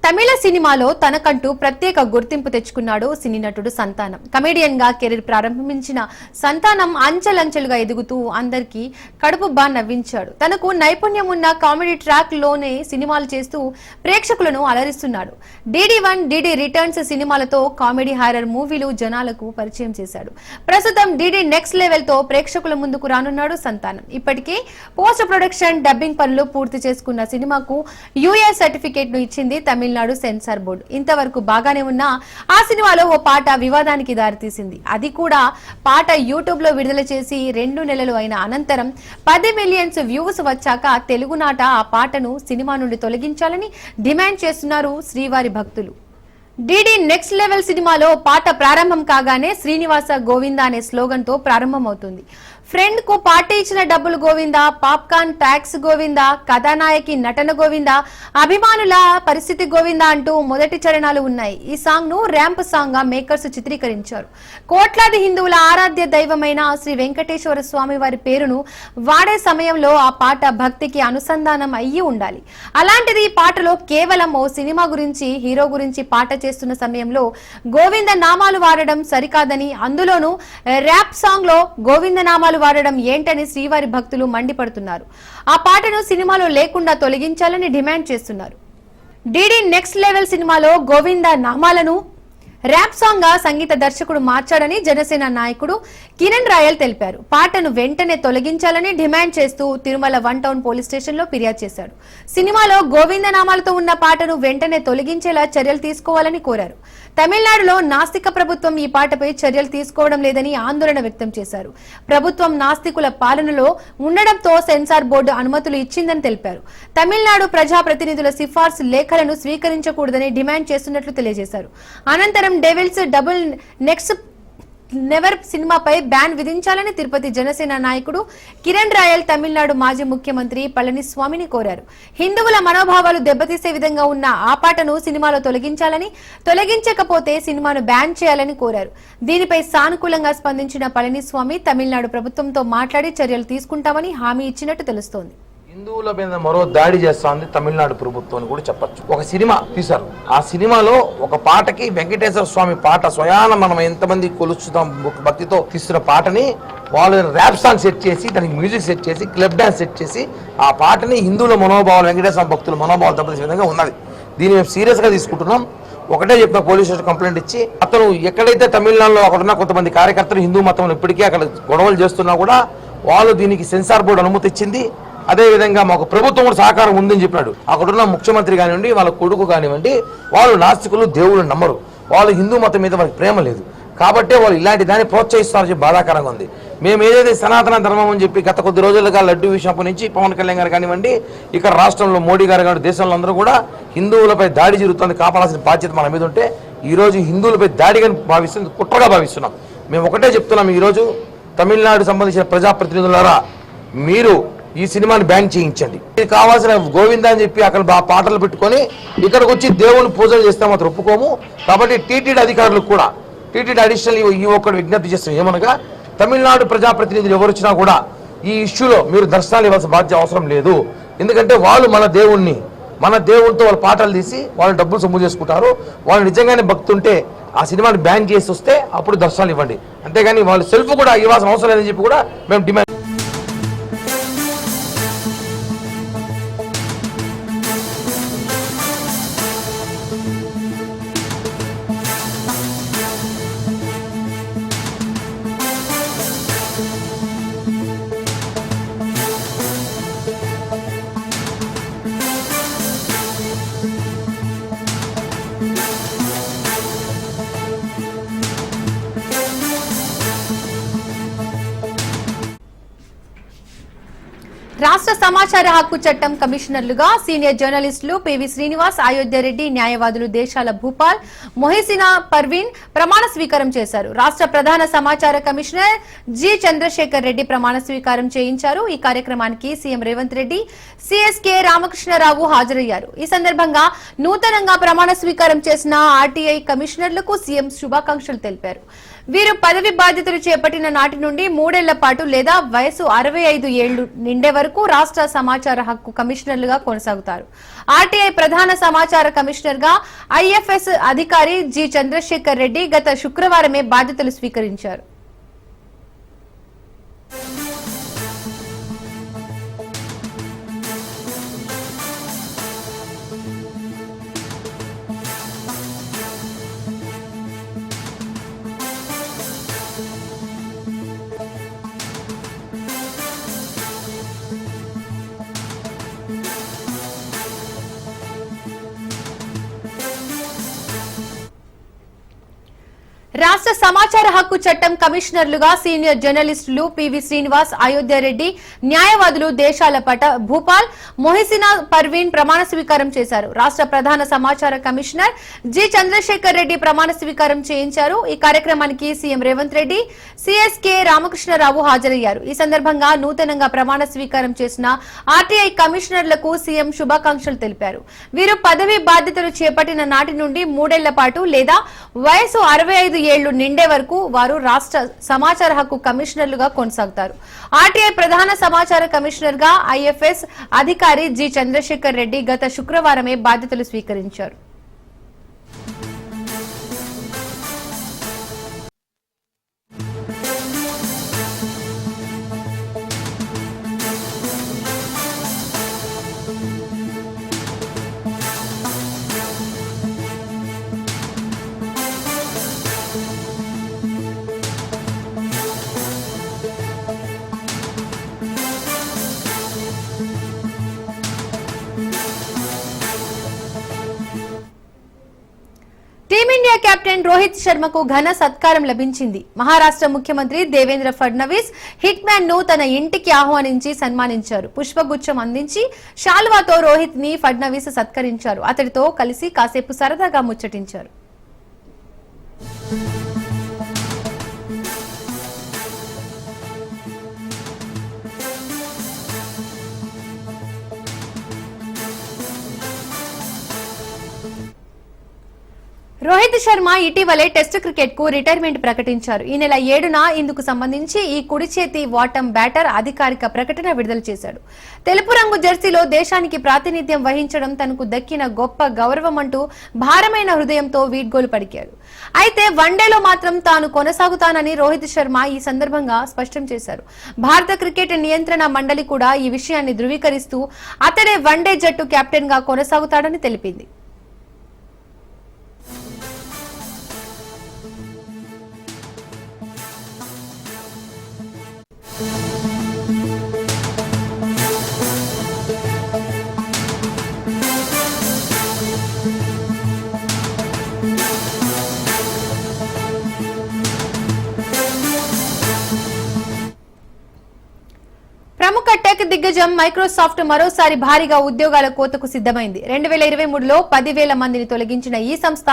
తమిళ సినిమాలో తనకంటూ ప్రత్యేక గుర్తింపు తెచ్చుకున్నాడు సినీ నటుడు సంతానం. కమెడియన్ గా కెరీర్ ప్రారంభించిన సంతానం అంచెలంచెలుగా ఎదుగుతూ అందరికీ కడుపుబ్బా నవ్వించాడు. తనకు నైపుణ్యం ఉన్న కామెడీ ట్రాక్ లోనే సినిమాలు చేస్తూ ప్రేక్షకులను అలరిస్తున్నాడు. DD1, DD రిటర్న్స్ సినిమాలతో కామెడీ హారర్ మూవీలు జనాలకు పరిచయం చేశాడు. ప్రస్తుతం DD నెక్స్ట్ లెవెల్ తో ప్రేక్షకుల ముందుకు రానున్నాడు సంతానం. ఇప్పటికే పోస్ట్ ప్రొడక్షన్, డబ్బింగ్ పనులు పూర్తి చేసుకున్న సినిమాకు UA సర్టిఫికేట్ ను ఇచ్చింది తమిళనాడు సెన్సార్ బోర్డు. ఇంతవరకు బాగానే ఉన్న ఆ సినిమాలో ఓ పాట వివాదానికి దారితీసింది. అది కూడా పాట యూట్యూబ్ లో విడుదల చేసి 2 నెలలు అయిన అనంతరం 10 మిలియన్స్ వ్యూస్ వచ్చాక తెలుగునాట ఆ పాటను సినిమా నుండి తొలగించాలని డిమాండ్ చేస్తున్నారు శ్రీవారి భక్తులు. DD నెక్స్ట్ లెవెల్ సినిమాలో పాట ప్రారంభం కాగానే శ్రీనివాస గోవింద అనే స్లోగన్ తో ప్రారంభమవుతుంది. ఫ్రెండ్ కు పార్టీ ఇచ్చిన డబ్బులు గోవిందా, పాప్కార్న్ ట్యాక్స్ గోవిందా, కథానాయకి నటన గోవిందా, అభిమానుల పరిస్థితి గోవిందా అంటూ మొదటి చరణాలు ఉన్నాయి. ఈ సాంగ్ ను ర్యాంప్ సాంగ్ గా మేకర్స్ చిత్రీకరించారు. కోట్లాది హిందువుల ఆరాధ్య దైవమైన శ్రీ వెంకటేశ్వర స్వామి వారి పేరును వాడే సమయంలో ఆ పాట భక్తికి అనుసంధానం అయ్యి ఉండాలి. అలాంటిది ఈ పాటలో కేవలం ఓ సినిమా గురించి, హీరో గురించి పాట చేస్తున్న సమయంలో గోవింద నామాలు వాడడం సరికాదని, అందులోనూ ర్యాప్ సాంగ్ లో గోవింద నామాలు వాడడం ఏంటని శ్రీవారి భక్తులు మండిపడుతున్నారు. ఆ పాటను సినిమాలో లేకుండా తొలగించాలని డిమాండ్ చేస్తున్నారు. DD నెక్స్ట్ లెవెల్ సినిమాలో గోవింద నామాలను ర్యాప్ సాంగ్ గా సంగీత దర్శకుడు మార్చాడని జనసేన నాయకుడు కిరణ్ రాయల్ తెలిపారు. పాటను వెంటనే తొలగించాలని డిమాండ్ చేస్తూ తిరుమల 1 టౌన్ పోలీస్ స్టేషన్ లో ఫిర్యాదు చేశాడు. సినిమాలో గోవింద నామాలతో ఉన్న పాటను వెంటనే తొలగించేలా చర్యలు తీసుకోవాలని కోరారు. తమిళనాడులో నాస్తిక ప్రభుత్వం ఈ పాటపై చర్యలు తీసుకోవడం లేదని ఆందోళన వ్యక్తం చేశారు. ప్రభుత్వం నాస్తికుల పాలనలో ఉండడంతో సెన్సార్ బోర్డు అనుమతులు ఇచ్చిందని తెలిపారు. తమిళనాడు ప్రజాప్రతినిధుల సిఫార్సు లేఖలను స్వీకరించకూడదని డిమాండ్ చేస్తున్నట్లు తెలియజేశారు. అనంతరం డెవిల్స్ డబుల్ నెక్స్ట్ నెవర్ సినిమాపై బ్యాన్ విధించాలని తిరుపతి జనసేన నాయకుడు కిరణ్ రాయల్ తమిళనాడు మాజీ ముఖ్యమంత్రి పళనిస్వామిని కోరారు. హిందువుల మనోభావాలు దెబ్బతీసే విధంగా ఉన్న ఆ పాటను సినిమాలో తొలగించాలని, తొలగించకపోతే సినిమాను బ్యాన్ చేయాలని కోరారు. దీనిపై సానుకూలంగా స్పందించిన పళనిస్వామి తమిళనాడు ప్రభుత్వంతో మాట్లాడి చర్యలు తీసుకుంటామని హామీ ఇచ్చినట్టు తెలుస్తోంది. హిందువుల మీద మరో దాడి చేస్తోంది తమిళనాడు ప్రభుత్వం అని కూడా చెప్పచ్చు. ఒక సినిమా తీశారు. ఆ సినిమాలో ఒక పాటకి వెంకటేశ్వర స్వామి పాట స్వయాన మనం ఎంతమంది కొలుచుతాం భక్తితో తీస్తున్న పాటని వాళ్ళు ర్యాప్ సాంగ్ సెట్ చేసి, దానికి మ్యూజిక్ సెట్ చేసి, క్లబ్ డాన్స్ సెట్ చేసి ఆ పాటని హిందువుల మనోభావాలు, వెంకటేశ్వర భక్తుల మనోభావాలు దెబ్బతీసే విధంగా ఉన్నది. దీన్ని మేము సీరియస్ గా తీసుకుంటున్నాం. ఒకటే చెప్పిన పోలీస్ స్టేషన్ కంప్లైంట్ ఇచ్చి, అతను ఎక్కడైతే తమిళనాడులో అక్కడ ఉన్న కొంతమంది కార్యకర్తలు హిందూ మతం ఇప్పటికీ అక్కడ గొడవలు చేస్తున్నా కూడా వాళ్ళు దీనికి సెన్సార్ బోర్డు అనుమతి ఇచ్చింది. అదేవిధంగా మాకు ప్రభుత్వం కూడా సహకారం ఉందని చెప్పినాడు. అక్కడున్న ముఖ్యమంత్రి కానివ్వండి, వాళ్ళ కొడుకు కానివ్వండి, వాళ్ళు నాస్తికులు, దేవుళ్ళు నమ్మరు, వాళ్ళు హిందూ మతం మీద వాళ్ళకి ప్రేమ లేదు. కాబట్టే వాళ్ళు ఇలాంటి దాన్ని ప్రోత్సహిస్తారని చెప్పి బాధాకరంగా ఉంది. మేము ఏదైతే సనాతన ధర్మం అని చెప్పి గత కొద్ది రోజులుగా లడ్డు విషయం నుంచి పవన్ కళ్యాణ్ గారు కానివ్వండి, ఇక్కడ రాష్ట్రంలో మోడీ గారు కానివ్వండి, దేశంలో అందరూ కూడా హిందువులపై దాడి జరుగుతుంది, కాపాడాల్సిన బాధ్యత మన మీద ఉంటే ఈరోజు హిందువులపై దాడిగా భావిస్తుంది, కుట్రగా భావిస్తున్నాం. మేము ఒకటే చెప్తున్నాం, ఈరోజు తమిళనాడు సంబంధించిన ప్రజాప్రతినిధులారా, మీరు ఈ సినిమాని బ్యాన్ చేయించండి. ఇది కావాల్సిన గోవింద అని చెప్పి అక్కడ పాటలు పెట్టుకొని ఇక్కడికి వచ్చి దేవుని పూజలు చేస్తే మాత్రం ఒప్పుకోము. కాబట్టి టీటీడీ అధికారులకు కూడా, టీటీడీ అడిషనల్ ఈ ఒక్కడు విజ్ఞప్తి చేస్తాం ఏమనగా, తమిళనాడు ప్రజాప్రతినిధులు ఎవరు వచ్చినా కూడా ఈ ఇష్యూలో మీరు దర్శనాలు ఇవ్వాల్సిన బాధ్యత అవసరం లేదు. ఎందుకంటే వాళ్ళు మన దేవునితో వాళ్ళ పాటలు తీసి వాళ్ళు డబ్బులు సొమ్ము చేసుకుంటారు. వాళ్ళు నిజంగానే భక్తి ఉంటే ఆ సినిమాని బ్యాన్ చేసి వస్తే అప్పుడు దర్శనాలు ఇవ్వండి. అంతేగాని వాళ్ళు సెల్ఫ్ కూడా ఇవ్వాల్సిన అవసరం లేదని చెప్పి కూడా మేము డిమాండ్. రాష్ట్ర సమాచార హక్కు చట్టం కమిషనర్లుగా సీనియర్ జర్నలిస్టులు పివి శ్రీనివాస్, అయోధ్య రెడ్డి, న్యాయవాదులు దేశాల భూపాల్, మొహిసినా పర్వీన్ ప్రమాణ స్వీకారం చేశారు. రాష్ట్ర ప్రధాన సమాచార కమిషనర్ జి చంద్రశేఖర్ రెడ్డి ప్రమాణ స్వీకారం చేయించారు. ఈ కార్యక్రమానికి సీఎం రేవంత్ రెడ్డి, సిఎస్కే రామకృష్ణరావు హాజరయ్యారు. ఈ సందర్భంగా నూతనంగా ప్రమాణ స్వీకారం చేసిన ఆర్టీఐ కమిషనర్లకు సీఎం శుభాకాంక్షలు తెలిపారు. వీరు పదవి బాధ్యతలు చేపట్టిన నాటి నుండి 3 ఏళ్ల పాటు లేదా వయసు 65 ఏళ్లు నిండే వరకు రాష్ట్ర సమాచార హక్కు కమిషనర్లుగా కొనసాగుతారు. ఆర్టీఐ ప్రధాన సమాచార కమిషనర్ గా ఐఎఫ్ఎస్ అధికారి జి చంద్రశేఖర్ రెడ్డి గత శుక్రవారమే బాధ్యతలు స్వీకరించారు. రాష్ట్ర సమాచార హక్కు చట్టం కమిషనర్లుగా సీనియర్ జర్నలిస్టులు పివి శ్రీనివాస్, అయోధ్య రెడ్డి, న్యాయవాదులు దేశాలపట భూపాల్, మొహిసినా పర్వీన్ ప్రమాణ స్వీకారం చేశారు. రాష్ట్ర ప్రధాన సమాచార కమిషనర్ జి చంద్రశేఖర్ రెడ్డి ప్రమాణ స్వీకారం చేయించారు. ఈ కార్యక్రమానికి సీఎం రేవంత్ రెడ్డి, సిఎస్కే రామకృష్ణరావు హాజరయ్యారు. ఈ సందర్భంగా నూతనంగా ప్రమాణ స్వీకారం చేసిన ఆర్టీఐ కమిషనర్లకు సీఎం శుభాకాంక్షలు తెలిపారు. వీరు పదవి బాధ్యతలు చేపట్టిన నాటి నుండి 3 ఏళ్ల పాటు లేదా వయసు 65 ఏళ్లు నిండే వరకు వారు రాష్ట్ర సమాచార హక్కు కమిషనర్లుగా కొనసాగుతారు. ఆర్టీఐ ప్రధాన సమాచార కమిషనర్ గా ఐఎఫ్ఎస్ అధికారి జి చంద్రశేఖర్ రెడ్డి గత శుక్రవారమే బాధ్యతలు స్వీకరించారు. టీమిండియా కెప్టెన్ రోహిత్ శర్మకు ఘన సత్కారం లభించింది. మహారాష్ట్ర ముఖ్యమంత్రి దేవేంద్ర ఫడ్నవీస్ హిట్ మ్యాన్ ను తన ఇంటికి ఆహ్వానించి సన్మానించారు. పుష్పగుచ్చం అందించి శాల్వాతో రోహిత్ ని ఫడ్నవీస్ సత్కరించారు. అతడితో కలిసి కాసేపు సరదాగా ముచ్చటించారు. రోహిత్ శర్మ ఇటీవలే టెస్ట్ క్రికెట్ కు రిటైర్మెంట్ ప్రకటించారు. ఈ నెల 7న ఇందుకు సంబంధించి ఈ కుడి చేతి వాటం బ్యాటర్ అధికారిక ప్రకటన విడుదల చేశాడు. తెలుపు రంగు జెర్సీలో దేశానికి ప్రాతినిధ్యం వహించడం తనకు దక్కిన గొప్ప గౌరవం అంటూ భారమైన హృదయంతో వీడ్గోలు పలికాడు. అయితే వన్డేలో మాత్రం తాను కొనసాగుతానని రోహిత్ శర్మ ఈ సందర్భంగా స్పష్టం చేశారు. భారత క్రికెట్ నియంత్రణ మండలి కూడా ఈ విషయాన్ని ధృవీకరిస్తూ అతడే వన్డే జట్టు కెప్టెన్ గా కొనసాగుతాడని తెలిపింది. ప్రముఖ టెక్ దిగ్గజం మైక్రోసాఫ్ట్ మరోసారి భారీగా ఉద్యోగాల కోతకు సిద్ధమైంది. 2023లో 10,000 మందిని తొలగించిన ఈ సంస్థ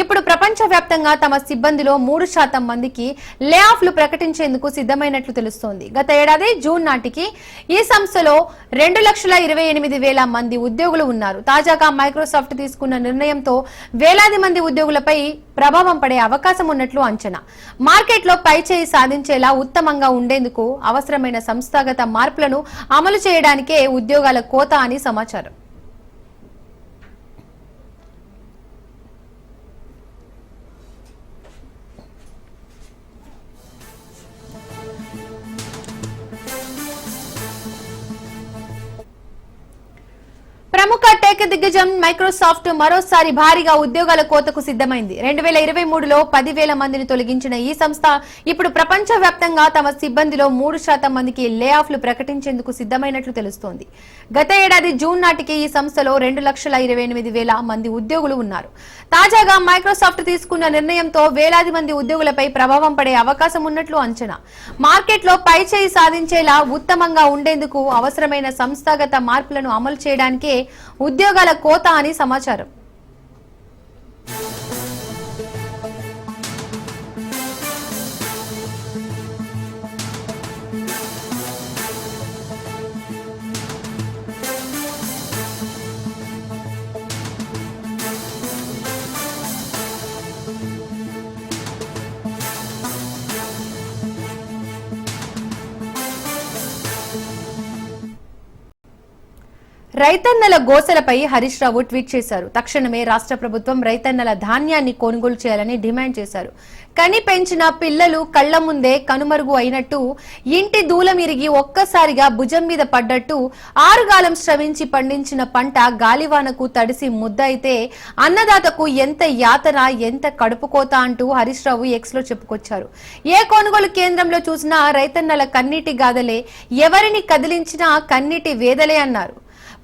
ఇప్పుడు ప్రపంచవ్యాప్తంగా తమ సిబ్బందిలో 3% మందికి లే ఆఫ్లు ప్రకటించేందుకు సిద్ధమైనట్లు తెలుస్తోంది. గత ఏడాది జూన్ నాటికి ఈ సంస్థలో 2,28,000 మంది ఉద్యోగులు ఉన్నారు. తాజాగా మైక్రోసాఫ్ట్ తీసుకున్న నిర్ణయంతో వేలాది మంది ఉద్యోగులపై ప్రభావం పడే అవకాశం ఉన్నట్లు అంచనా. మార్కెట్లో పైచేయి సాధించేలా ఉత్తమంగా ఉండేందుకు అవసరమైన సంస్థాగత మార్పులను అమలు చేయడానికే ఉద్యోగాల కోత అని సమాచారం. ప్రముఖ టెక్ దిగ్గజం మైక్రోసాఫ్ట్ మరోసారి భారీగా ఉద్యోగాల కోతకు సిద్ధమైంది. 2023లో 10,000 మందిని తొలగించిన ఈ సంస్థ ఇప్పుడు ప్రపంచవ్యాప్తంగా తమ సిబ్బందిలో 3% మందికి లే ఆఫ్లు ప్రకటించేందుకు సిద్ధమైనట్లు తెలుస్తోంది. గత ఏడాది జూన్ నాటికి ఈ సంస్థలో 2,28,000 మంది ఉద్యోగులు ఉన్నారు. తాజాగా మైక్రోసాఫ్ట్ తీసుకున్న నిర్ణయంతో వేలాది మంది ఉద్యోగులపై ప్రభావం పడే అవకాశం ఉన్నట్లు అంచనా. మార్కెట్లో పైచేయి సాధించేలా ఉత్తమంగా ఉండేందుకు అవసరమైన సంస్థాగత మార్పులను అమలు చేయడానికే ఉద్యోగాల కోత అని సమాచారం. రైతన్నల గోసలపై హరీష్ రావు ట్వీట్ చేశారు. తక్షణమే రాష్ట్ర ప్రభుత్వం రైతన్నల ధాన్యాన్ని కొనుగోలు చేయాలని డిమాండ్ చేశారు. కని పెంచిన పిల్లలు కళ్ల ముందే కనుమరుగు అయినట్టు, ఇంటి దూలమిరిగి ఒక్కసారిగా భుజం మీద పడ్డట్టు, ఆరుగాలం శ్రమించి పండించిన పంట గాలివానకు తడిసి ముద్దయితే అన్నదాతకు ఎంత యాతన, ఎంత కడుపుకోత అంటూ హరీష్ రావు ఎక్స్ లో చెప్పుకొచ్చారు. ఏ కొనుగోలు కేంద్రంలో చూసినా రైతన్నల కన్నీటి గాథలే, ఎవరిని కదిలించినా కన్నీటి వేదలే అన్నారు.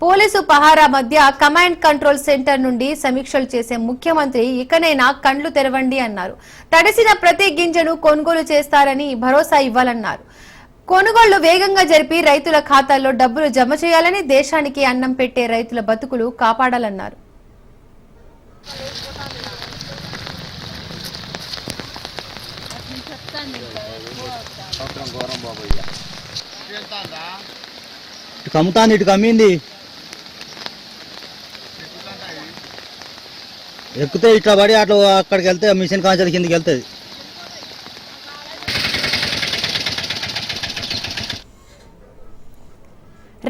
పోలీసు పహారా మధ్య కమాండ్ కంట్రోల్ సెంటర్ నుండి సమీక్షలు చేసే ముఖ్యమంత్రి ఇకనైనా కండ్లు తెరవండి అన్నారు. తడిసిన ప్రతి గింజను కొనుగోలు చేస్తారని భరోసా ఇవ్వాలన్నారు. కొనుగోళ్లు వేగంగా జరిపి రైతుల ఖాతాల్లో డబ్బులు జమ చేయాలని, దేశానికి అన్నం పెట్టే రైతుల బతుకులు కాపాడాలన్నారు. కమ్ముతాంది, ఇటు కమ్మింది, ఎక్కితే ఇట్లా పడి అట్లా అక్కడికి వెళ్తే మిషన్ కాంచెల కిందకి వెళ్తుంది.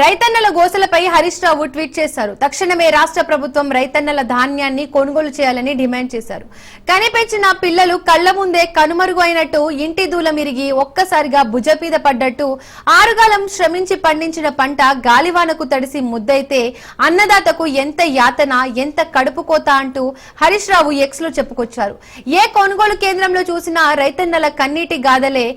రైతన్నల గోసలపై హరీష్ రావు ట్వీట్ చేశారు. తక్షణమే రాష్ట్ర ప్రభుత్వం రైతన్నల ధాన్యాన్ని కొనుగోలు చేయాలని డిమాండ్ చేశారు. కనిపెంచిన పిల్లలు కళ్ల ముందే కనుమరుగు అయినట్టు, ఇంటి దూలమిరిగి ఒక్కసారిగా భుజపీద పడ్డట్టు, ఆరుగాలం శ్రమించి పండించిన పంట గాలివానకు తడిసి ముద్దయితే అన్నదాతకు ఎంత యాతన, ఎంత కడుపుకోత అంటూ హరీష్ రావు ఎక్స్ లో చెప్పుకొచ్చారు. ఏ కొనుగోలు కేంద్రంలో చూసినా రైతన్నల కన్నీటి గాథలే,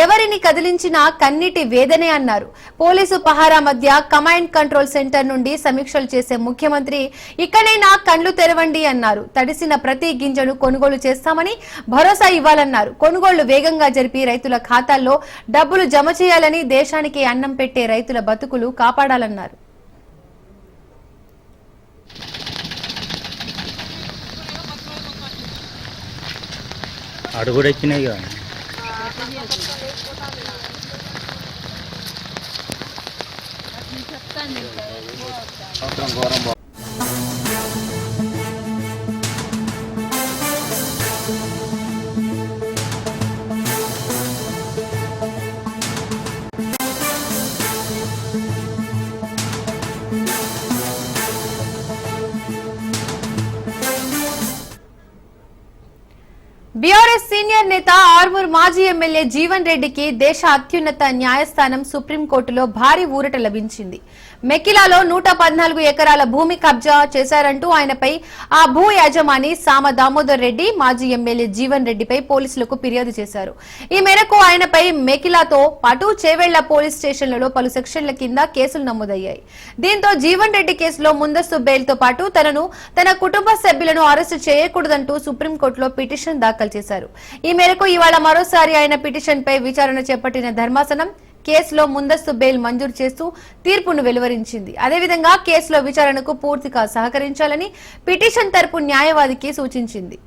ఎవరిని కదిలించినా కన్నీటి వేదనే అన్నారు. పోలీసు పహారా మధ్య కమాండ్ కంట్రోల్ సెంటర్ నుండి సమీక్షలు చేసే ముఖ్యమంత్రి ఇకనైనా కండ్లు తెరవండి అన్నారు. తడిసిన ప్రతి గింజను కొనుగోలు చేస్తామని భరోసా ఇవ్వాలన్నారు. కొనుగోళ్లు వేగంగా జరిపి రైతుల ఖాతాల్లో డబ్బులు జమ చేయాలని, దేశానికి అన్నం పెట్టే రైతుల బతుకులు కాపాడాలన్నారు. అడుగుడెక్కినాయి. బీఆర్ఎస్ సీనియర్ నేత ఆర్మూర్ మాజీ ఎమ్మెల్యే జీవన్ రెడ్డికి దేశ అత్యున్నత న్యాయస్థానం సుప్రీంకోర్టులో భారీ ఊరట లభించింది. మెకిలాలో 114 ఎకరాల భూమి కబ్జా చేశారంటూ ఆయనపై ఆ భూ యాజమాని సామ దామోదర్ రెడ్డి మాజీ ఎమ్మెల్యే జీవన్ రెడ్డిపై పోలీసులకు ఫిర్యాదు చేశారు. ఈ మేరకు ఆయనపై మెకిలాతో పాటు చేవెళ్ల పోలీస్ స్టేషన్లలో పలు సెక్షన్ల కింద కేసులు నమోదయ్యాయి. దీంతో జీవన్ రెడ్డి కేసులో ముందస్తు బెయిల్తో పాటు తనను, తన కుటుంబ సభ్యులను అరెస్టు చేయకూడదంటూ సుప్రీంకోర్టులో పిటిషన్ దాఖలు చేశారు. ఈ మేరకు ఇవాళ మరోసారి ఆయన పిటిషన్ పై విచారణ చేపట్టిన ధర్మాసనం కేసులో ముందస్తు బెయిల్ మంజూరు చేస్తూ తీర్పును వెలువరించింది. అదేవిధంగా కేసులో విచారణకు పూర్తిగా సహకరించాలని పిటిషన్ తరపు న్యాయవాదికి సూచించింది.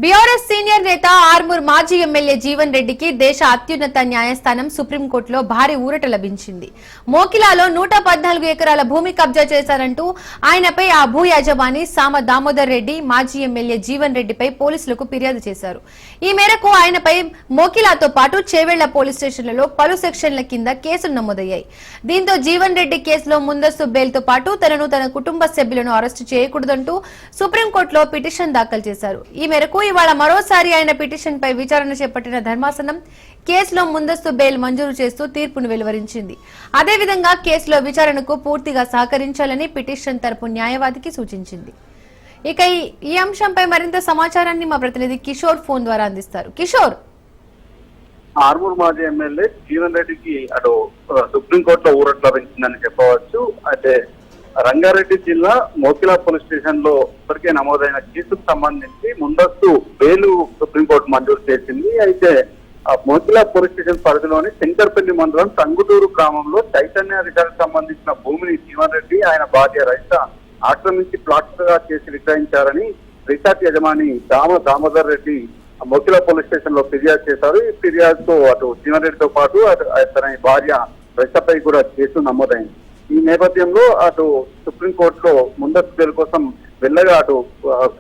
బీఆర్ఎస్ సీనియర్ నేత ఆర్మూర్ మాజీ ఎమ్మెల్యే జీవన్ రెడ్డికి దేశ అత్యున్నత న్యాయస్థానం సుప్రీంకోర్టులో భారీ ఊరట లభించింది. మోకిలాలో 114 ఎకరాల భూమి కబ్జా చేశారంటూ ఆయనపై ఆ భూ యాజమాని సామ దామోదర్ రెడ్డి మాజీ ఎమ్మెల్యే జీవన్ రెడ్డిపై పోలీసులకు ఫిర్యాదు చేశారు. ఈ మేరకు ఆయనపై మోకిలాతో పాటు చేవెళ్ల పోలీస్ స్టేషన్లలో పలు సెక్షన్ల కింద కేసులు నమోదయ్యాయి. దీంతో జీవన్ రెడ్డి కేసులో ముందస్తు బెయిల్తో పాటు తనను, తన కుటుంబ సభ్యులను అరెస్టు చేయకూడదంటూ సుప్రీంకోర్టులో పిటిషన్ దాఖలు చేశారు. ఈ మేరకు ఇవాళ మరోసారి ఆయన పిటిషన్ పై విచారణ చేపట్టిన ధర్మాసనం కేసులో ముందస్తు బెయిల్ మంజూరు చేస్తూ తీర్పును వెలువరించింది. అదేవిధంగా కేసులో విచారణకు పూర్తిగా సహకరించాలని పిటిషన్ తరపు న్యాయవాదికి సూచించింది. ఇక ఈ అంశంపై మరింత సమాచారాన్ని మా ప్రతినిధి కిషోర్ ఫోన్ ద్వారా అందిస్తారు. కిషోర్, ఆర్మూర్ మాజీ ఎమ్మెల్యే జీవన్ రెడ్డికి అటు సుప్రీంకోర్టులో ఊరట లభించిందని చెప్పవచ్చు. అయితే రంగారెడ్డి జిల్లా మోకిలా పోలీస్ స్టేషన్ లో ఇప్పటికే నమోదైన కేసుకు సంబంధించి ముందస్తు బెయిల్ సుప్రీంకోర్టు మంజూరు చేసింది. అయితే మోకిలా పోలీస్ స్టేషన్ పరిధిలోని శంకర్పల్లి మండలం టంగుటూరు గ్రామంలో చైతన్య రిసార్ట్ సంబంధించిన భూమిని జీవన్ రెడ్డి, ఆయన భార్య రైత ఆక్రమించి ప్లాట్లుగా చేసి విక్రయించారని రిసార్ట్ యజమాని దామోదర్ రెడ్డి మొకిలా పోలీస్ స్టేషన్ లో ఫిర్యాదు చేశారు. ఈ ఫిర్యాదుతో అటు జీవన్ రెడ్డితో పాటు తన భార్య రక్షపై కూడా కేసు నమోదైంది. ఈ నేపథ్యంలో అటు సుప్రీంకోర్టులో ముందస్తు బెయిల్ కోసం వెళ్ళగా అటు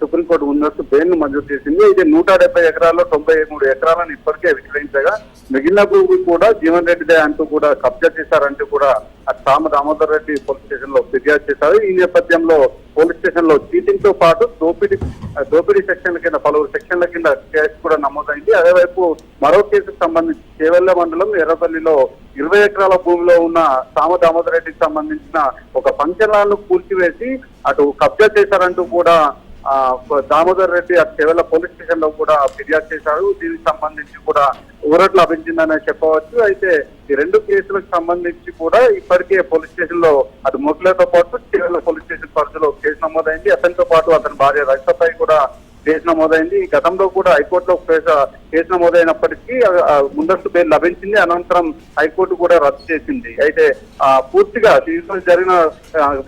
సుప్రీంకోర్టు ముందస్తు బెయిల్ ను మంజూరు చేసింది. అయితే 170 ఎకరాల్లో 93 ఎకరాలను ఇప్పటికే విక్రయించగా మిగిలిన భూమి కూడా జీవన్ రెడ్డిదే అంటూ కూడా కబ్జా చేశారంటూ కూడా అటు సామ దామోదర్ రెడ్డి పోలీస్ స్టేషన్ లో ఫిర్యాదు చేశారు. ఈ నేపథ్యంలో పోలీస్ స్టేషన్ లో చీటింగ్ తో పాటు దోపిడీ సెక్షన్ల కింద పలువురు సెక్షన్ల కింద కేసు కూడా నమోదైంది. అదేవైపు మరో కేసుకు సంబంధించి చేవెళ్ల మండలం ఎర్రపల్లిలో 20 ఎకరాల భూమిలో ఉన్న సామ దామోదర్ రెడ్డికి సంబంధించిన ఒక ఫంక్షన్ హాల్ ను కూల్చివేసి అటు కబ్జా చేశారంటూ కూడా దామోదర్ రెడ్డి అటు చేవెళ్ల పోలీస్ స్టేషన్ లో కూడా ఫిర్యాదు చేశారు. దీనికి సంబంధించి కూడా ఊరట్లు లభించిందని చెప్పవచ్చు. అయితే ఈ రెండు కేసులకు సంబంధించి కూడా ఇప్పటికే పోలీస్ స్టేషన్ లో అటు మొకిలాతో పాటు చేవెళ్ల పోలీస్ స్టేషన్ పరిధిలో కేసు నమోదైంది. అతనితో పాటు అతని భార్య రక్షపై కూడా కేసు నమోదైంది. ఈ గతంలో కూడా హైకోర్టులో కేసు నమోదైనప్పటికీ ముందస్తు బెయిల్ లభించింది. అనంతరం హైకోర్టు కూడా రద్దు చేసింది. అయితే పూర్తిగా జరిగిన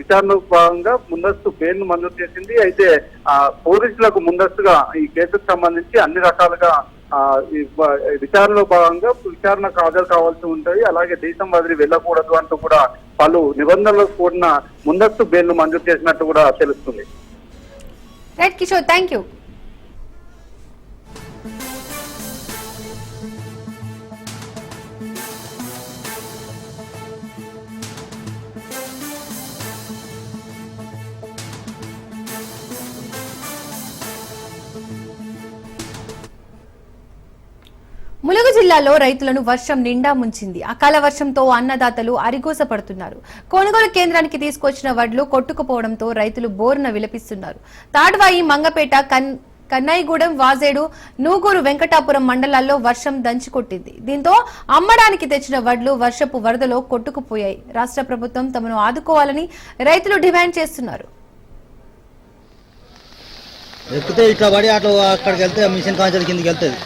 విచారణకు భాగంగా ముందస్తు బెయిల్ ను మంజూరు చేసింది. అయితే పోలీసులకు ముందస్తుగా ఈ కేసుకు సంబంధించి అన్ని రకాలుగా విచారణలో భాగంగా విచారణకు హాజరు కావాల్సి ఉంటాయి. అలాగే దేశం వదిలి వెళ్ళకూడదు అంటూ కూడా పలు నిబంధనలకు కూడిన ముందస్తు బెయిల్ ను మంజూరు చేసినట్టు కూడా తెలుస్తుంది. Right Kishore, thank you. Mulugu జిల్లాలో రైతులను వర్షం నిండా ముంచింది. అకాల వర్షంతో అన్నదాతలు అరిగోస పడుతున్నారు. కొనుగోలు కేంద్రానికి తీసుకొచ్చిన వడ్లు కొట్టుకుపోవడంతో రైతులు బోరున విలపిస్తున్నారు. తాడ్వాయి, మంగపేట, కన్నైగూడెం, వాజేడు, నూగూరు, వెంకటాపురం మండలాల్లో వర్షం దంచికొట్టింది. దీంతో అమ్మడానికి తెచ్చిన వడ్లు వర్షపు వరదలో కొట్టుకుపోయాయి. రాష్ట్ర ప్రభుత్వం తమను ఆదుకోవాలని రైతులు డిమాండ్ చేస్తున్నారు. ఎక్కితే ఇట్లా పడి అట్లా అక్కడికి వెళ్తే మిషన్ కాంచెల కిందకి వెళ్తుంది.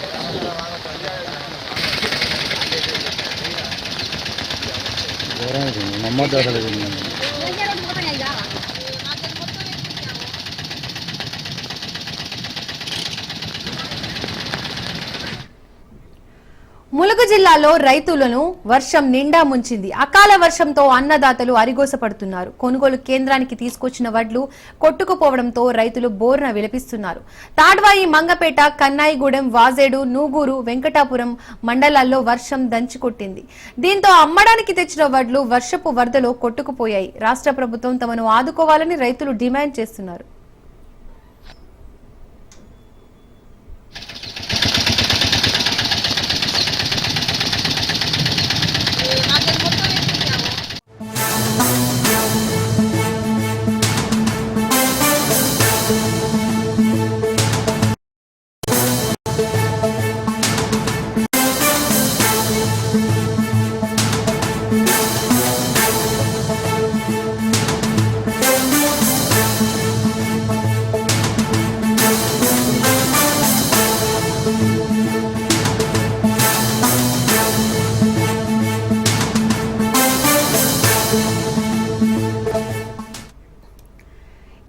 ములుగు జిల్లాలో రైతులను వర్షం నిండా ముంచింది. అకాల వర్షంతో అన్నదాతలు అరిగోస పడుతున్నారు. కొనుగోలు కేంద్రానికి తీసుకొచ్చిన వడ్లు కొట్టుకుపోవడంతో రైతులు బోరున విలపిస్తున్నారు. తాడ్వాయి, మంగపేట, కన్నాయిగూడెం, వాజేడు, నూగూరు, వెంకటాపురం మండలాల్లో వర్షం దంచికొట్టింది. దీంతో అమ్మడానికి తెచ్చిన వడ్లు వర్షపు వరదలో కొట్టుకుపోయాయి. రాష్ట్ర ప్రభుత్వం తమను ఆదుకోవాలని రైతులు డిమాండ్ చేస్తున్నారు.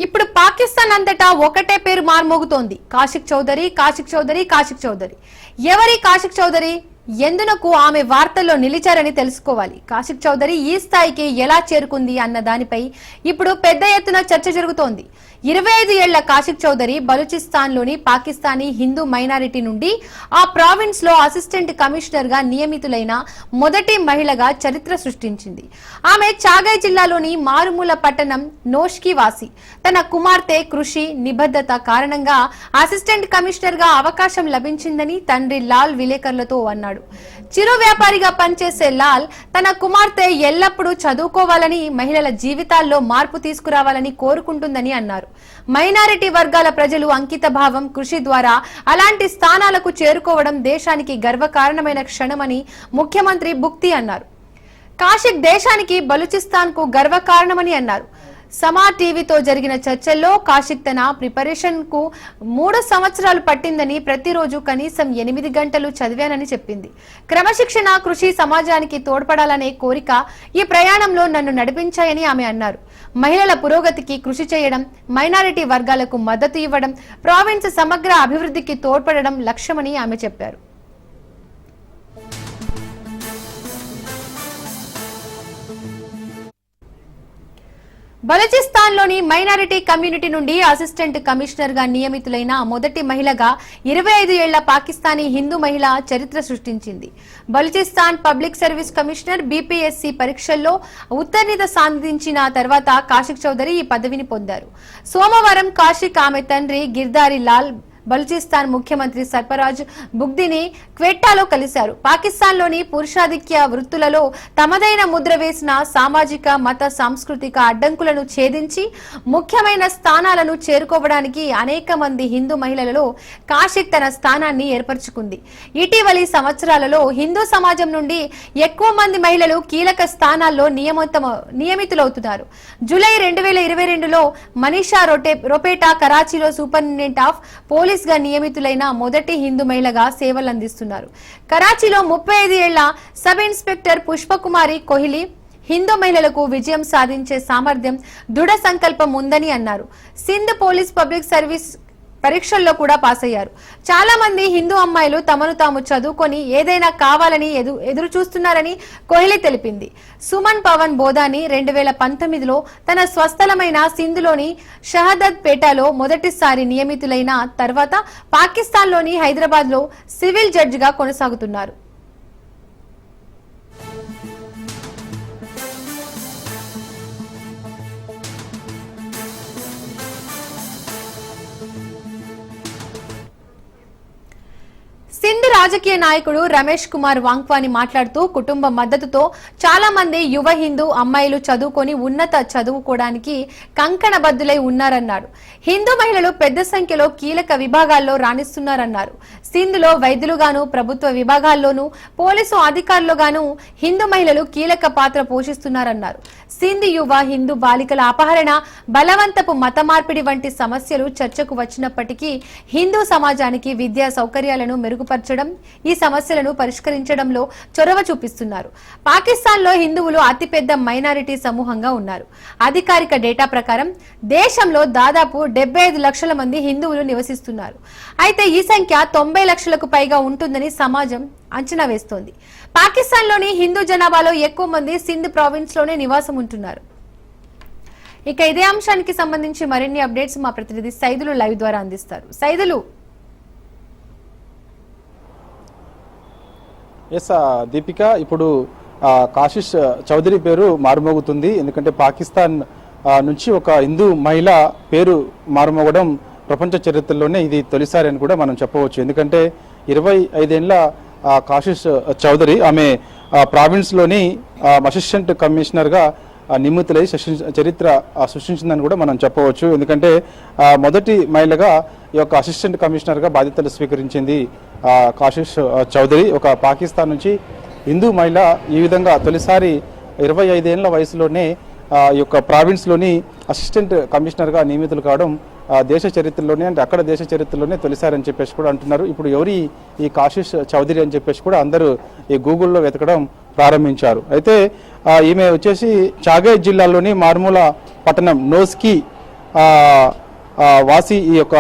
ఇప్పుడు పాకిస్తాన్ అంతటా ఒకటే పేరు మార్మోగుతోంది. కాషిక్ చౌదరి, కాషిక్ చౌదరి, కాషిక్ చౌదరి. ఎవరి కాషిక్ చౌదరి? ఎందుకు ఆమె వార్తల్లో నిలిచారని తెలుసుకోవాలి. కాషిక్ చౌదరి ఈ స్థాయికి ఎలా చేరుకుంది అన్న దానిపై ఇప్పుడు పెద్ద ఎత్తున చర్చ జరుగుతోంది. 25 ఏళ్ల కాషిక్ చౌదరి బలూచిస్తాన్ లోని పాకిస్తానీ హిందూ మైనారిటీ నుండి ఆ ప్రావిన్స్ లో అసిస్టెంట్ కమిషనర్ గా నియమితులైన మొదటి మహిళగా చరిత్ర సృష్టించింది. ఆమె చాగై జిల్లాలోని మారుమూల పట్టణం నోష్కి వాసి. తన కుమార్తె కృషి, నిబద్ధత కారణంగా అసిస్టెంట్ కమిషనర్ గా అవకాశం లభించిందని తండ్రి లాల్ విలేకరులతో అన్నాడు. చిరు వ్యాపారిగా పనిచేసే లాల్ తన కుమార్తె ఎల్లప్పుడూ చదువుకోవాలని, మహిళల జీవితాల్లో మార్పు తీసుకురావాలని కోరుకుంటుందని అన్నారు. మైనారిటీ వర్గాల ప్రజలు అంకిత భావం, కృషి ద్వారా అలాంటి స్థానాలకు చేరుకోవడం దేశానికి గర్వకారణమైన క్షణమని ముఖ్యమంత్రి భుక్తి అన్నారు. కాషిక్ దేశానికి, బలూచిస్తాన్ కు గర్వకారణమని అన్నారు. సమా టీవీతో జరిగిన చర్చల్లో కాశిక్ తన ప్రిపరేషన్ కు 3 సంవత్సరాలు పట్టిందని, ప్రతిరోజు కనీసం 8 గంటలు చదివానని చెప్పింది. క్రమశిక్షణ, కృషి, సమాజానికి తోడ్పడాలనే కోరిక ఈ ప్రయాణంలో నన్ను నడిపించాయని ఆమె అన్నారు. మహిళల పురోగతికి కృషి చేయడం, మైనారిటీ వర్గాలకు మద్దతు ఇవ్వడం, ప్రావిన్స్ సమగ్ర అభివృద్ధికి తోడ్పడడం లక్ష్యమని ఆమె చెప్పారు. బలూచిస్తాన్లోని మైనారిటీ కమ్యూనిటీ నుండి అసిస్టెంట్ కమిషనర్ గా నియమితులైన మొదటి మహిళగా 25 ఏళ్ల పాకిస్తానీ హిందూ మహిళ చరిత్ర సృష్టించింది. Balochistan public service commissioner BPSC పరీక్షల్లో ఉత్తీర్ణత సాధించిన తర్వాత కాశిక్ చౌదరి ఈ పదవిని పొందారు. సోమవారం కాశిక్ ఆమె తండ్రి గిర్దారి లాల్ బలూచిస్తాన్ ముఖ్యమంత్రి సర్ఫరాజ్ బుగ్దిని క్వెట్టాలో కలిశారు. పాకిస్తాన్లోని పురుషాధిక్య వృత్తులలో తమదైన ముద్ర వేసిన సామాజిక, మత, సాంస్కృతిక అడ్డంకులను ఛేదించి ముఖ్యమైన స్థానాలను చేరుకోవడానికి అనేక మంది హిందూ మహిళలలో కాశిక్ తన స్థానాన్ని ఏర్పరచుకుంది. ఇటీవలి సంవత్సరాలలో హిందూ సమాజం నుండి ఎక్కువ మంది మహిళలు కీలక స్థానాల్లో నియమితులవుతున్నారు. జూలై 2022లో మనీషా రొపేటా కరాచీలో సూపరింటెండెంట్ ఆఫ్ పోలీస్ గా నియమితులైన మొదటి హిందూ మహిళగా సేవలందిస్తున్నారు. కరాచీలో 35 ఏళ్ల సబ్ ఇన్స్పెక్టర్ పుష్పకుమారి కోహ్లీ హిందూ మహిళలకు విజయం సాధించే సామర్థ్యం, దృఢ సంకల్పం ఉందని అన్నారు. సింధ్ పోలీస్ పబ్లిక్ సర్వీస్ పరీక్షల్లో కూడా పాస్ అయ్యారు. చాలా మంది హిందూ అమ్మాయిలు తమను తాము చదువుకొని ఏదైనా కావాలని ఎదురు చూస్తున్నారని కోహ్లీ తెలిపింది. సుమన్ పవన్ బోదాని 2019లో తన స్వస్థలమైన సింధులోని షహదద్ పేటలో మొదటిసారి నియమితులైన తర్వాత పాకిస్తాన్లోని హైదరాబాద్ లో సివిల్ జడ్జిగా కొనసాగుతున్నారు. సింధ్ రాజకీయ నాయకుడు రమేష్ కుమార్ వాంగ్వాని మాట్లాడుతూ కుటుంబ మద్దతుతో చాలా మంది యువ హిందూ అమ్మాయిలు చదువుకొని ఉన్నత చదువుకోవడానికి కంకణబద్దులై ఉన్నారన్నారు. హిందూ మహిళలు పెద్ద సంఖ్యలో కీలక విభాగాల్లో రాణిస్తున్నారన్నారు. సింధ్లో వైద్యులుగాను, ప్రభుత్వ విభాగాల్లోనూ, పోలీసు అధికారులుగాను హిందూ మహిళలు కీలక పాత్ర పోషిస్తున్నారన్నారు. సింధ్ యువ హిందూ బాలికల అపహరణ, బలవంతపు మత మార్పిడి వంటి సమస్యలు చర్చకు వచ్చినప్పటికీ హిందూ సమాజానికి విద్యా సౌకర్యాలను మెరుగుపరచడం, ఈ సమస్యలను పరిష్కరించడంలో చొరవ చూపిస్తున్నారు. పాకిస్తాన్లో హిందువులు అతిపెద్ద మైనారిటీ సమూహంగా ఉన్నారు. అధికారిక డేటా ప్రకారం దేశంలో దాదాపు 75 లక్షల మంది హిందువులు నివసిస్తున్నారు. అయితే ఈ సంఖ్య 90 లక్షలకు పైగా ఉంటుందని సమాజం అంచనా వేస్తోంది. పాకిస్తాన్లోని హిందూ జనాభాలో ఎక్కువ మంది సింధ్ ప్రావిన్స్ లోనే నివాసం ఉంటున్నారు. ఇక ఇదే అంశానికి సంబంధించి మరిన్ని అప్డేట్స్ మా ప్రతినిధి సైదులు లైవ్ ద్వారా అందిస్తారు. సైదులు. దీపిక, ఇప్పుడు కాశిష్ చౌదరి పేరు మారుమోగుతుంది. ఎందుకంటే పాకిస్తాన్ నుంచి ఒక హిందూ మహిళ పేరు మారుమోగడం ప్రపంచ చరిత్రలోనే ఇది తొలిసారి అని కూడా మనం చెప్పవచ్చు. ఎందుకంటే 25 ఏళ్ల కాశిష్ చౌదరి ఆమె ప్రావిన్స్లోని అసిస్టెంట్ కమిషనర్గా నియమితులై చరిత్ర సృష్టించిందని కూడా మనం చెప్పవచ్చు. ఎందుకంటే మొదటి మహిళగా ఈ యొక్క అసిస్టెంట్ కమిషనర్గా బాధ్యతలు స్వీకరించింది కాశిష్ చౌదరి. ఒక పాకిస్తాన్ నుంచి హిందూ మహిళ ఈ విధంగా తొలిసారి 25 ఏళ్ల వయసులోనే ఈ యొక్క ప్రావిన్స్లోని అసిస్టెంట్ కమిషనర్గా నియమితులు కావడం దేశ చరిత్రలోనే, అంటే అక్కడ దేశ చరిత్రలోనే తొలిసారి అని చెప్పేసి కూడా అంటున్నారు. ఇప్పుడు ఎవరి ఈ కాశిష్ చౌదరి అని చెప్పేసి కూడా అందరూ ఈ గూగుల్లో వెతకడం ప్రారంభించారు. అయితే ఈమె వచ్చేసి చాగయ్ జిల్లాలోని మార్మూల పట్టణం నోస్కి వాసి ఈ యొక్క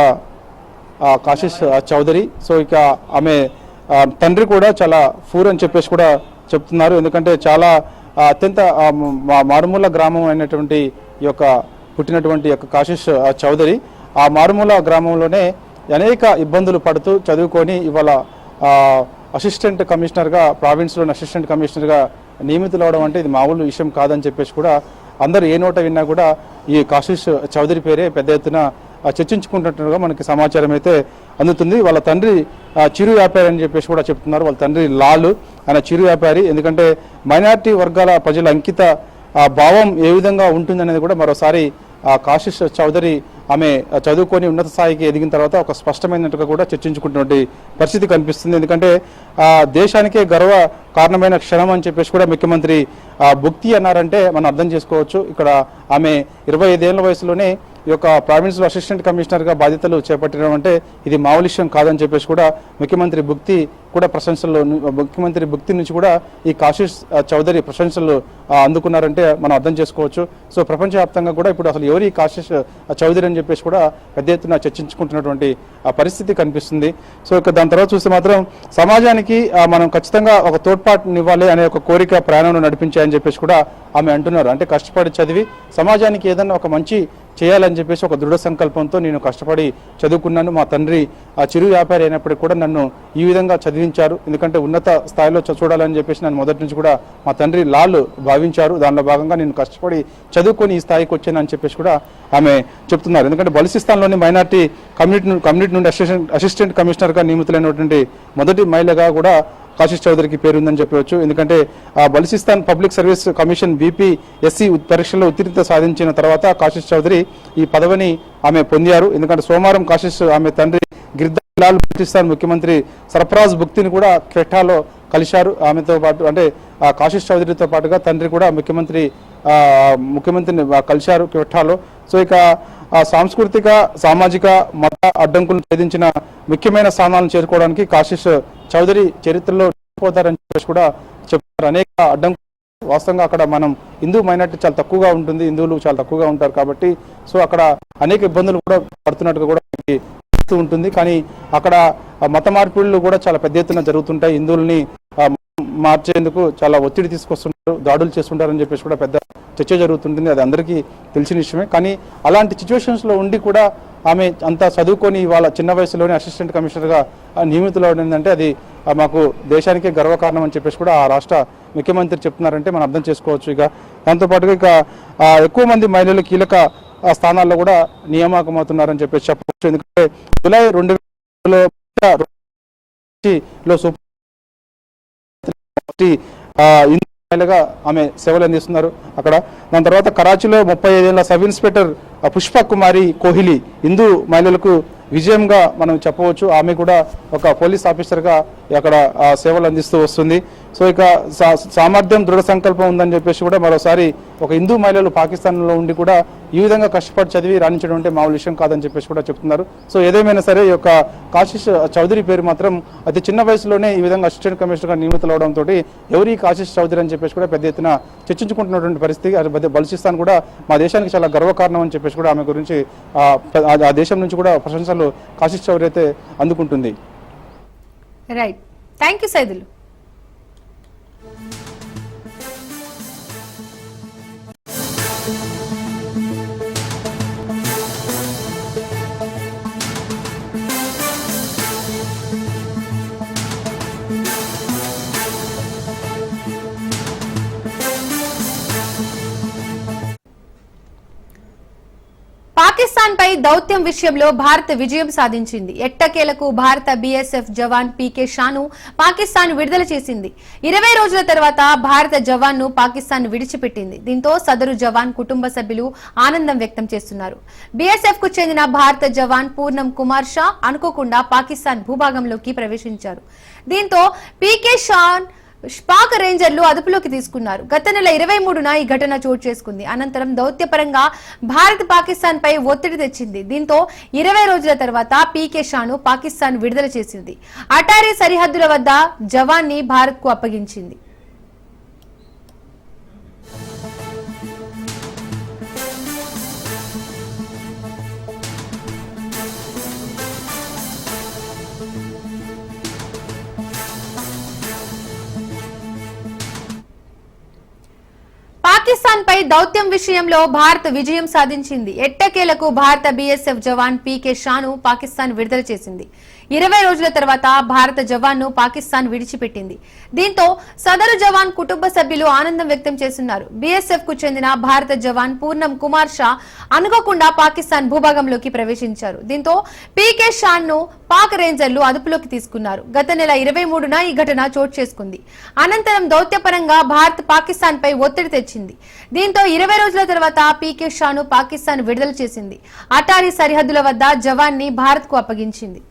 కాశిష్ చౌదరి. సో ఇక ఆమె తండ్రి కూడా చాలా ఫూర్ అని చెప్పేసి కూడా చెప్తున్నారు. ఎందుకంటే చాలా అత్యంత మారుమూల గ్రామం అయినటువంటి ఈ యొక్క పుట్టినటువంటి యొక్క కాశిష్ చౌదరి ఆ మారుమూల గ్రామంలోనే అనేక ఇబ్బందులు పడుతూ చదువుకొని ఇవాళ అసిస్టెంట్ కమిషనర్గా, ప్రావిన్స్లోని అసిస్టెంట్ కమిషనర్గా నియమితులు అవడం అంటే ఇది మామూలు విషయం కాదని చెప్పేసి కూడా అందరూ ఏ నోట విన్నా కూడా ఈ కాశిష్ చౌదరి పేరే పెద్ద ఎత్తున చర్చించుకుంటున్నట్టుగా మనకి సమాచారం అయితే అందుతుంది. వాళ్ళ తండ్రి చిరు వ్యాపారి అని చెప్పేసి కూడా చెప్తున్నారు. వాళ్ళ తండ్రి లాలు, ఆయన చిరు వ్యాపారి. ఎందుకంటే మైనారిటీ వర్గాల ప్రజల అంకిత భావం ఏ విధంగా ఉంటుందనేది కూడా మరోసారి కాశిష్ చౌదరి ఆమె చదువుకొని ఉన్నత స్థాయికి ఎదిగిన తర్వాత ఒక స్పష్టమైనట్టుగా కూడా చర్చించుకుంటున్నటువంటి పరిస్థితి కనిపిస్తుంది. ఎందుకంటే దేశానికే గర్వ కారణమైన క్షణం అని చెప్పేసి కూడా ముఖ్యమంత్రి భుక్తి అన్నారంటే మనం అర్థం చేసుకోవచ్చు. ఇక్కడ ఆమె 25 ఏళ్ల వయసులోనే ఈ యొక్క ప్రావిన్షియల్ అసిస్టెంట్ కమిషనర్గా బాధ్యతలు చేపట్టడం అంటే ఇది మామూలు విషయం కాదని చెప్పేసి కూడా ముఖ్యమంత్రి భుక్తి కూడా ముఖ్యమంత్రి భుక్తి నుంచి కూడా ఈ కాశీష్ చౌదరి ప్రశంసలు అందుకున్నారంటే మనం అర్థం చేసుకోవచ్చు. సో ప్రపంచవ్యాప్తంగా కూడా ఇప్పుడు అసలు ఎవరి కాశీష్ చౌదరి అని చెప్పేసి కూడా పెద్ద ఎత్తున చర్చించుకుంటున్నటువంటి పరిస్థితి కనిపిస్తుంది. సో ఇక దాని తర్వాత చూస్తే మాత్రం సమాజానికి మనం ఖచ్చితంగా ఒక తోడ్పాటునివ్వాలి అనే ఒక కోరిక ప్రయాణంలో నడిపించాయని చెప్పేసి కూడా ఆమె అంటున్నారు. అంటే కష్టపడి చదివి సమాజానికి ఏదన్నా ఒక మంచి చేయాలని చెప్పేసి ఒక దృఢ సంకల్పంతో నేను కష్టపడి చదువుకున్నాను. మా తండ్రి చిరు వ్యాపారి అయినప్పటికీ కూడా నన్ను ఈ విధంగా చదివించారు. ఎందుకంటే ఉన్నత స్థాయిలో చూడాలని చెప్పేసి నన్ను మొదటి నుంచి కూడా మా తండ్రి లాలు భావించారు. దానిలో భాగంగా నేను కష్టపడి చదువుకొని ఈ స్థాయికి వచ్చానని చెప్పేసి కూడా ఆమె చెప్తున్నారు. ఎందుకంటే బలిసిస్తాన్లోని మైనార్టీ కమ్యూనిటీ నుండి అసిస్టెంట్ కమిషనర్గా నియమితులైనటువంటి మొదటి మహిళగా కూడా కాశీష్ చౌదరికి పేరుందని చెప్పవచ్చు. ఎందుకంటే బలిసిస్తాన్ పబ్లిక్ సర్వీస్ కమిషన్ BPSC పరీక్షల్లో ఉత్తీర్ణత సాధించిన తర్వాత కాశీష్ చౌదరి ఈ పదవిని ఆమె పొందారు. ఎందుకంటే సోమవారం కాశీష్ ఆమె తండ్రి గిర్దాలాల్ బలిసిస్తాన్ ముఖ్యమంత్రి సర్ఫరాజ్ భుక్తిని కూడా క్వెఠాలో కలిశారు. ఆమెతో పాటు అంటే కాశీష్ చౌదరితో పాటుగా తండ్రి కూడా ముఖ్యమంత్రిని కలిశారు క్వెఠాలో. సో ఇక సాంస్కృతిక సామాజిక మత అడ్డంకులను ఛేదించిన ముఖ్యమైన స్థానాలను చేరుకోవడానికి కాశీష్ చౌదరి చరిత్రలో పోతారని చెప్పేసి కూడా చెప్తారు. అనేక అడ్డంకులు వాస్తవంగా అక్కడ మనం హిందూ మైనార్టీ చాలా తక్కువగా ఉంటుంది, హిందువులు చాలా తక్కువగా ఉంటారు కాబట్టి సో అక్కడ అనేక ఇబ్బందులు కూడా పడుతున్నట్టుగా కూడా ఉంటుంది. కానీ అక్కడ మత మార్పిడులు కూడా చాలా పెద్ద ఎత్తున జరుగుతుంటాయి. హిందువుల్ని మార్చేందుకు చాలా ఒత్తిడి తీసుకొస్తుంటారు, దాడులు చేస్తుంటారని చెప్పేసి కూడా పెద్ద చర్చ జరుగుతుంటుంది. అది అందరికీ తెలిసిన విషయమే. కానీ అలాంటి సిచ్యువేషన్స్లో ఉండి కూడా ఆమె అంతా చదువుకొని వాళ్ళ చిన్న వయసులోనే అసిస్టెంట్ కమిషనర్గా నియమితులవుతుందంటే అది మాకు దేశానికే గర్వకారణం అని చెప్పేసి కూడా ఆ రాష్ట్ర ముఖ్యమంత్రి చెప్తున్నారంటే మనం అర్థం చేసుకోవచ్చు. ఇక దాంతోపాటుగా ఇక ఎక్కువ మంది మహిళలు కీలక స్థానాల్లో కూడా నియామకమవుతున్నారని చెప్పేసి చెప్పవచ్చు. ఎందుకంటే జూలై 2000లో మహిళగా ఆమె సేవలు అందిస్తున్నారు అక్కడ. దాని తర్వాత కరాచీలో 35 ఏళ్ల సబ్ ఇన్స్పెక్టర్ పుష్ప కుమారి కోహ్లీ హిందూ మహిళలకు విజయంగా మనం చెప్పవచ్చు. ఆమె కూడా ఒక పోలీస్ ఆఫీసర్గా అక్కడ సేవలు అందిస్తూ వస్తుంది. సో ఇక సామర్థ్యం దృఢ సంకల్పం ఉందని చెప్పేసి కూడా మరోసారి ఒక హిందూ మహిళలు పాకిస్తాన్లో ఉండి కూడా ఈ విధంగా కష్టపడి చదివి రాణించడం అంటే మామూలు విషయం కాదని చెప్పేసి కూడా చెప్తున్నారు. సో ఏదేమైనా సరే ఈ యొక్క కాశీష్ చౌదరి పేరు మాత్రం అతి చిన్న వయసులోనే ఈ విధంగా అసిస్టెంట్ కమిషనర్గా నియమితులవడంతో ఎవరి కాశీష్ చౌదరి అని చెప్పేసి కూడా పెద్ద ఎత్తున చర్చించుకుంటున్నటువంటి పరిస్థితి. బలిసిస్తాన్ కూడా మా దేశానికి చాలా గర్వకారణం అని చెప్పేసి కూడా ఆమె గురించి ఆ దేశం నుంచి కూడా ప్రశంసలు కాశీష్ చౌదరి అయితే అందుకుంటుంది. Right, thank you Saidulu. Pakistan పై దౌత్యం విషయంలో భారత్ విజయం సాధించింది. ఎట్టకేలకు భారత BSF జవాన్ PK షాను పాకిస్తాన్ విడుదల చేసింది. 20 రోజుల తర్వాత భారత జవాన్ ను పాకిస్తాన్ విడిచిపెట్టింది. దీంతో సదరు జవాన్ కుటుంబ సభ్యులు ఆనందం వ్యక్తం చేస్తున్నారు. BSF కు చెందిన భారత జవాన్ పూర్ణం కుమార్ షా అనుకోకుండా పాకిస్తాన్ భూభాగంలోకి ప్రవేశించారు. దీంతో PK షాన్ పాక్ రేంజర్లు అదుపులోకి తీసుకున్నారు. గత నెల 23న ఈ ఘటన చోటు చేసుకుంది. అనంతరం దౌత్యపరంగా భారత్ పాకిస్తాన్ పై ఒత్తిడి తెచ్చింది. దీంతో 20 రోజుల తర్వాత PK షాను పాకిస్తాన్ విడుదల చేసింది. అటారీ సరిహద్దుల వద్ద జవాన్ ని భారత్ కు అప్పగించింది. పాకిస్తాన్ పై దౌత్యం విషయంలో భారత్ విజయం సాధించింది. ఎట్టకేలకు భారత BSF జవాన్ PK షాను పాకిస్తాన్ విడుదల చేసింది. 20 రోజుల తర్వాత భారత జవాన్ను పాకిస్తాన్ విడిచిపెట్టింది. దీంతో సదరు జవాన్ కుటుంబ సభ్యులు ఆనందం వ్యక్తం చేస్తున్నారు. బీఎస్ఎఫ్ కు చెందిన భారత జవాన్ పూర్ణం కుమార్ షా అనుకోకుండా పాకిస్తాన్ భూభాగంలోకి ప్రవేశించారు. దీంతో పీకే షాన్ ను పాక్ రేంజర్లు అదుపులోకి తీసుకున్నారు. గత నెల 23న ఈ ఘటన చోటు చేసుకుంది. అనంతరం దౌత్యపరంగా భారత్ పాకిస్తాన్ పై ఒత్తిడి తెచ్చింది. దీంతో 20 రోజుల తర్వాత పీకే షాను పాకిస్తాన్ విడుదల చేసింది. అటారీ సరిహద్దుల వద్ద జవాన్ ని భారత్ కు అప్పగించింది.